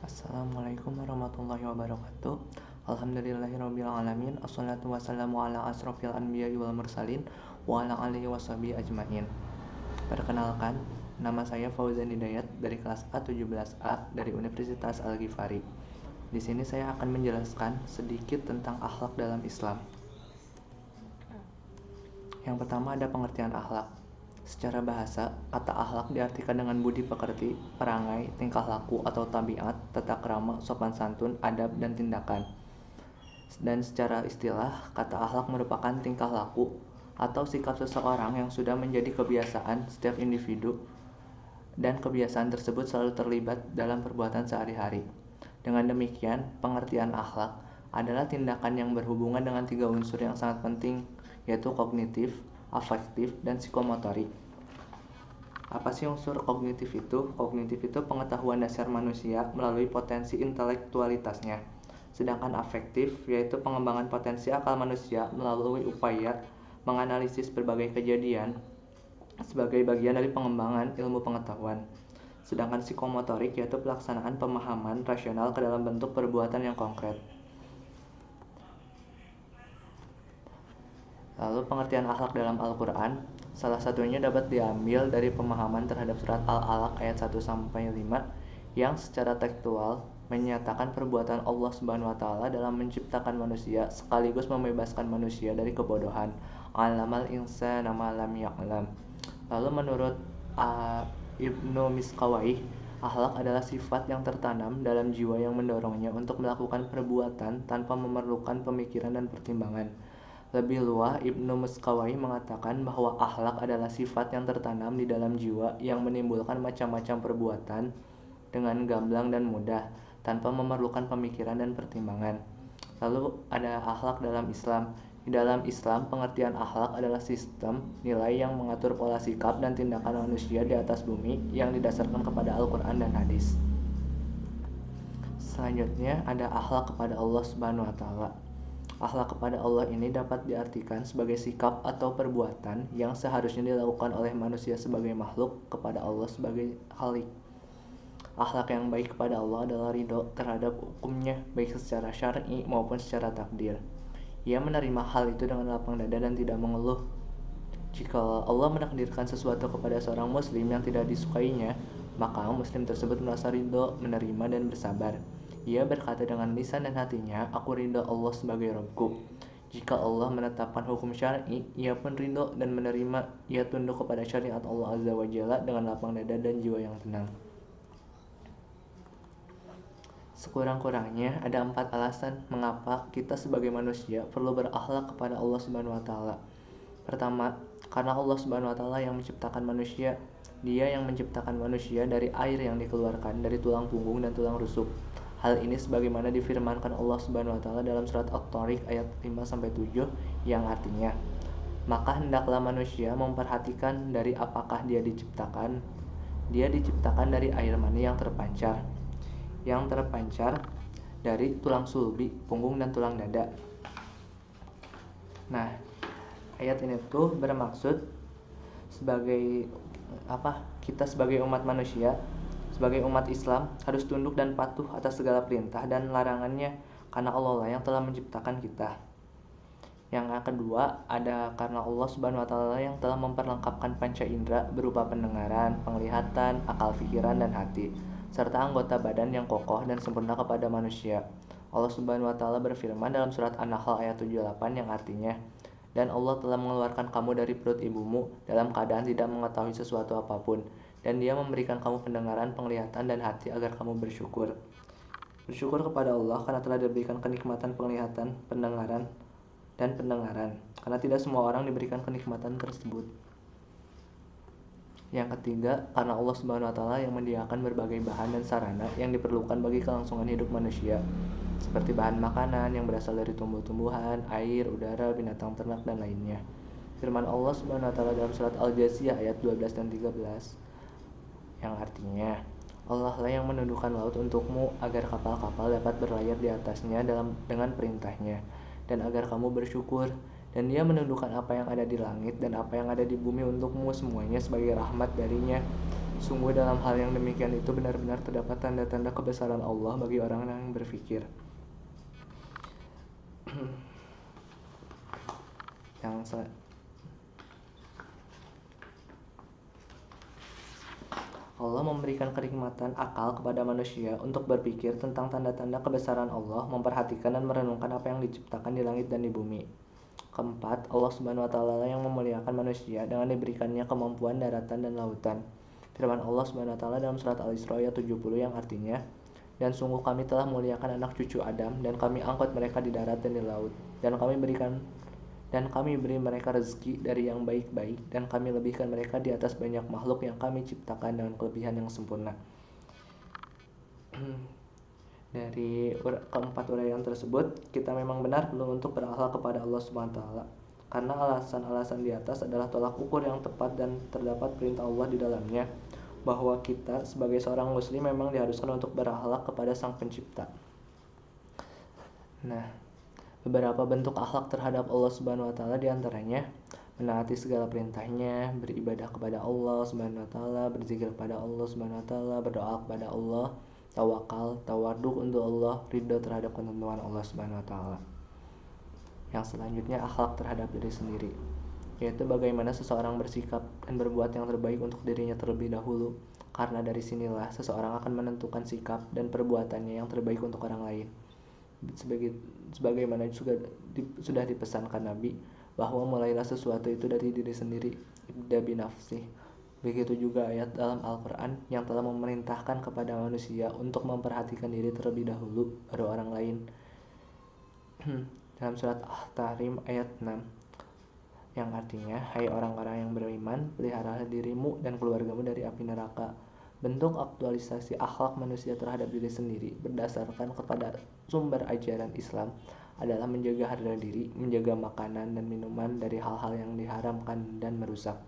Assalamualaikum warahmatullahi wabarakatuh. Alhamdulillahirabbil alamin. Assalatu wassalamu ala asrofil anbiya'i wal mursalin wa ala alihi washabihi ajmain. Perkenalkan, nama saya Fauzan Hidayat dari kelas A17A dari Universitas Al-Ghifari. Di sini saya akan menjelaskan sedikit tentang akhlak dalam Islam. Yang pertama ada pengertian akhlak. Secara bahasa, kata akhlak diartikan dengan budi pekerti, perangai, tingkah laku atau tabiat, tata krama, sopan santun, adab, dan tindakan. Dan secara istilah, kata akhlak merupakan tingkah laku atau sikap seseorang yang sudah menjadi kebiasaan setiap individu, dan kebiasaan tersebut selalu terlibat dalam perbuatan sehari-hari. Dengan demikian, pengertian akhlak adalah tindakan yang berhubungan dengan tiga unsur yang sangat penting, yaitu kognitif, afektif, dan psikomotorik. Apa sih unsur kognitif itu? Kognitif itu pengetahuan dasar manusia melalui potensi intelektualitasnya. Sedangkan afektif yaitu pengembangan potensi akal manusia melalui upaya menganalisis berbagai kejadian sebagai bagian dari pengembangan ilmu pengetahuan. Sedangkan psikomotorik yaitu pelaksanaan pemahaman rasional ke dalam bentuk perbuatan yang konkret. Lalu pengertian akhlak dalam Al-Quran, salah satunya dapat diambil dari pemahaman terhadap surat Al-Alaq ayat 1-5 yang secara tekstual menyatakan perbuatan Allah Subhanahu wa taala dalam menciptakan manusia sekaligus membebaskan manusia dari kebodohan. Alamal insana ma lam ya'lam. Lalu menurut Ibnu Miskawayh, akhlak adalah sifat yang tertanam dalam jiwa yang mendorongnya untuk melakukan perbuatan tanpa memerlukan pemikiran dan pertimbangan. Lebih luas, Ibnu Miskawayh mengatakan bahwa akhlak adalah sifat yang tertanam di dalam jiwa yang menimbulkan macam-macam perbuatan dengan gamblang dan mudah, tanpa memerlukan pemikiran dan pertimbangan. Lalu ada akhlak dalam Islam. Di dalam Islam, pengertian akhlak adalah sistem nilai yang mengatur pola sikap dan tindakan manusia di atas bumi yang didasarkan kepada Al-Quran dan hadis. Selanjutnya ada akhlak kepada Allah Subhanahu wa taala. Akhlak kepada Allah ini dapat diartikan sebagai sikap atau perbuatan yang seharusnya dilakukan oleh manusia sebagai makhluk kepada Allah sebagai khalik. Akhlak yang baik kepada Allah adalah ridho terhadap hukumnya, baik secara syar'i maupun secara takdir. Ia menerima hal itu dengan lapang dada dan tidak mengeluh. Jika Allah menakdirkan sesuatu kepada seorang muslim yang tidak disukainya, maka muslim tersebut merasa ridho, menerima, dan bersabar. Ia berkata dengan lisan dan hatinya, aku ridho Allah sebagai Rabbku. Jika Allah menetapkan hukum syar'i, ia pun ridho dan menerima. Ia tunduk kepada syariat Allah Azza wa Jalla dengan lapang dada dan jiwa yang tenang. Sekurang-kurangnya ada 4 alasan mengapa kita sebagai manusia perlu berakhlak kepada Allah Subhanahu wa taala. Pertama, karena Allah Subhanahu wa taala yang menciptakan manusia. Dia yang menciptakan manusia dari air yang dikeluarkan dari tulang punggung dan tulang rusuk. Hal ini sebagaimana difirmankan Allah Subhanahu wa taala dalam surat At-Tariq ayat 5-7 yang artinya, maka hendaklah manusia memperhatikan dari apakah dia diciptakan. Dia diciptakan dari air mani yang terpancar dari tulang sulbi, punggung, dan tulang dada. Nah, ayat ini tuh bermaksud sebagai kita sebagai umat manusia, sebagai umat Islam harus tunduk dan patuh atas segala perintah dan larangannya karena Allah lah yang telah menciptakan kita. Yang kedua ada karena Allah Subhanahu wa taala yang telah memperlengkapkan panca indera berupa pendengaran, penglihatan, akal pikiran, dan hati, serta anggota badan yang kokoh dan sempurna kepada manusia. Allah Subhanahu wa taala berfirman dalam surat An-Nahl ayat 78 yang artinya, dan Allah telah mengeluarkan kamu dari perut ibumu dalam keadaan tidak mengetahui sesuatu apapun, dan Dia memberikan kamu pendengaran, penglihatan, dan hati agar kamu bersyukur. Bersyukur kepada Allah karena telah diberikan kenikmatan penglihatan, pendengaran, dan pendengaran, karena tidak semua orang diberikan kenikmatan tersebut. Yang ketiga, karena Allah Subhanahu wa taala yang menyediakan berbagai bahan dan sarana yang diperlukan bagi kelangsungan hidup manusia, seperti bahan makanan yang berasal dari tumbuh-tumbuhan, air, udara, binatang ternak, dan lainnya. Firman Allah Subhanahu wa taala dalam surat Al-Jathiyah ayat 12 dan 13 yang artinya, Allah lah yang menundukkan laut untukmu agar kapal-kapal dapat berlayar di atasnya dengan perintahnya, dan agar kamu bersyukur. Dan Dia menundukkan apa yang ada di langit dan apa yang ada di bumi untukmu semuanya sebagai rahmat darinya. Sungguh dalam hal yang demikian itu benar-benar terdapat tanda-tanda kebesaran Allah bagi orang yang berpikir. Allah memberikan kenikmatan akal kepada manusia untuk berpikir tentang tanda-tanda kebesaran Allah, memperhatikan dan merenungkan apa yang diciptakan di langit dan di bumi. Keempat, Allah Subhanahu wa Ta'ala yang memuliakan manusia dengan diberikannya kemampuan daratan dan lautan. Firman Allah Subhanahu wa Ta'ala dalam surat Al-Isra ayat 70 yang artinya, dan sungguh kami telah muliakan anak cucu Adam, dan kami angkut mereka di darat dan di laut, dan kami beri mereka rezeki dari yang baik-baik, dan kami lebihkan mereka di atas banyak makhluk yang kami ciptakan dengan kelebihan yang sempurna. Dari keempat uraian tersebut, kita memang benar perlu untuk berakhlak kepada Allah Subhanahu wa Ta'ala, karena alasan-alasan di atas adalah tolak ukur yang tepat dan terdapat perintah Allah di dalamnya, bahwa kita sebagai seorang muslim memang diharuskan untuk berakhlak kepada Sang Pencipta. Nah, beberapa bentuk akhlak terhadap Allah Subhanahu wa Ta'ala diantaranya menaati segala perintahnya, beribadah kepada Allah Subhanahu wa Ta'ala, berzikir kepada Allah Subhanahu wa Ta'ala, berdoa kepada Allah, tawakal, tawaduk untuk Allah, ridho terhadap ketentuan Allah Subhanahu wa Ta'ala. Yang selanjutnya akhlak terhadap diri sendiri, yaitu bagaimana seseorang bersikap dan berbuat yang terbaik untuk dirinya terlebih dahulu, karena dari sinilah seseorang akan menentukan sikap dan perbuatannya yang terbaik untuk orang lain. Sebagaimana sudah dipesankan Nabi, bahwa mulailah sesuatu itu dari diri sendiri, ibda binafsih. Begitu juga ayat dalam Al-Quran yang telah memerintahkan kepada manusia untuk memperhatikan diri terlebih dahulu, baru orang lain. Dalam surat At-Tahrim ayat 6 yang artinya, hai orang-orang yang beriman, peliharalah dirimu dan keluargamu dari api neraka. Bentuk aktualisasi akhlak manusia terhadap diri sendiri berdasarkan kepada sumber ajaran Islam adalah menjaga harga diri, menjaga makanan dan minuman dari hal-hal yang diharamkan dan merusak,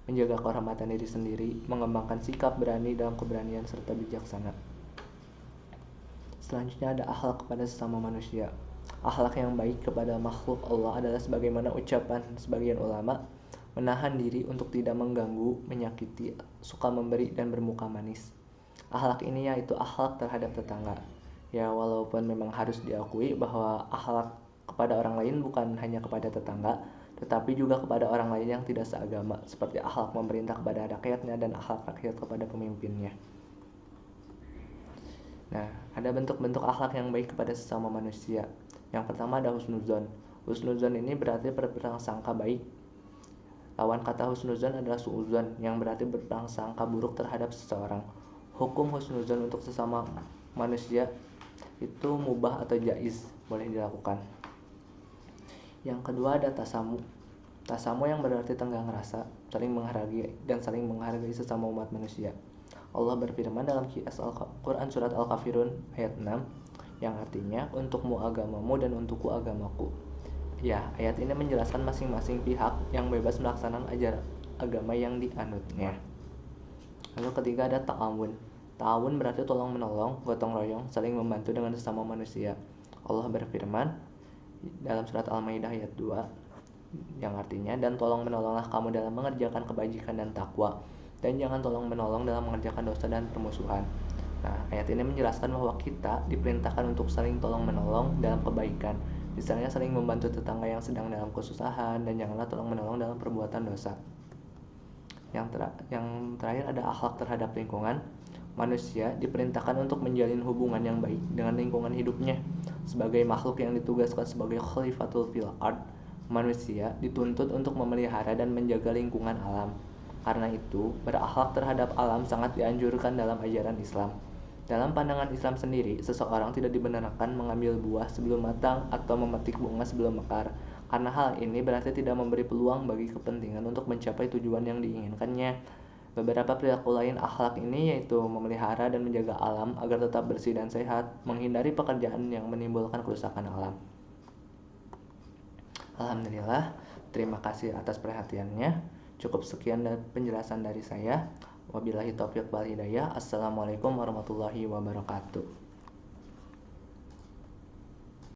menjaga kehormatan diri sendiri, mengembangkan sikap berani dalam keberanian serta bijaksana. Selanjutnya ada akhlak kepada sesama manusia. Akhlak yang baik kepada makhluk Allah adalah sebagaimana ucapan sebagian ulama, menahan diri untuk tidak mengganggu, menyakiti, suka memberi, dan bermuka manis. Akhlak ini yaitu akhlak terhadap tetangga. Ya, walaupun memang harus diakui bahwa akhlak kepada orang lain bukan hanya kepada tetangga, tetapi juga kepada orang lain yang tidak seagama, seperti akhlak memerintah kepada rakyatnya dan akhlak rakyat kepada pemimpinnya. Nah, ada bentuk-bentuk akhlak yang baik kepada sesama manusia. Yang pertama ada husnuzon. Husnuzon ini berarti berprasangka baik. Lawan kata husnuzon adalah suuzon, yang berarti berprasangka buruk terhadap seseorang. Hukum husnuzon untuk sesama manusia itu mubah atau jaiz, boleh dilakukan. Yang kedua ada tasamu. Tasamu yang berarti tenggang rasa, saling menghargai dan saling menghargai sesama umat manusia. Allah berfirman dalam Quran surat Al-Kafirun ayat 6 yang artinya, untukmu agamamu dan untukku agamaku. Ya, ayat ini menjelaskan masing-masing pihak yang bebas melaksanakan ajaran agama yang dianutnya. Lalu ketiga ada ta'awun. Ta'awun berarti tolong menolong, gotong royong, saling membantu dengan sesama manusia. Allah berfirman dalam surat Al-Maidah ayat 2 yang artinya, dan tolong menolonglah kamu dalam mengerjakan kebajikan dan takwa, dan jangan tolong menolong dalam mengerjakan dosa dan permusuhan. Nah, ayat ini menjelaskan bahwa kita diperintahkan untuk saling tolong menolong dalam kebaikan, misalnya saling membantu tetangga yang sedang dalam kesusahan, dan janganlah tolong menolong dalam perbuatan dosa. Yang terakhir ada akhlak terhadap lingkungan. Manusia diperintahkan untuk menjalin hubungan yang baik dengan lingkungan hidupnya. Sebagai makhluk yang ditugaskan sebagai khalifatul fil ard, manusia dituntut untuk memelihara dan menjaga lingkungan alam. Karena itu, berakhlak terhadap alam sangat dianjurkan dalam ajaran Islam. Dalam pandangan Islam sendiri, seseorang tidak dibenarkan mengambil buah sebelum matang atau memetik bunga sebelum mekar, karena hal ini berarti tidak memberi peluang bagi kepentingan untuk mencapai tujuan yang diinginkannya. Beberapa perilaku lain akhlak ini yaitu memelihara dan menjaga alam agar tetap bersih dan sehat, menghindari pekerjaan yang menimbulkan kerusakan alam. Alhamdulillah, terima kasih atas perhatiannya. Cukup sekian penjelasan dari saya. Wabillahi taufiq wal hidayah. Assalamualaikum warahmatullahi wabarakatuh.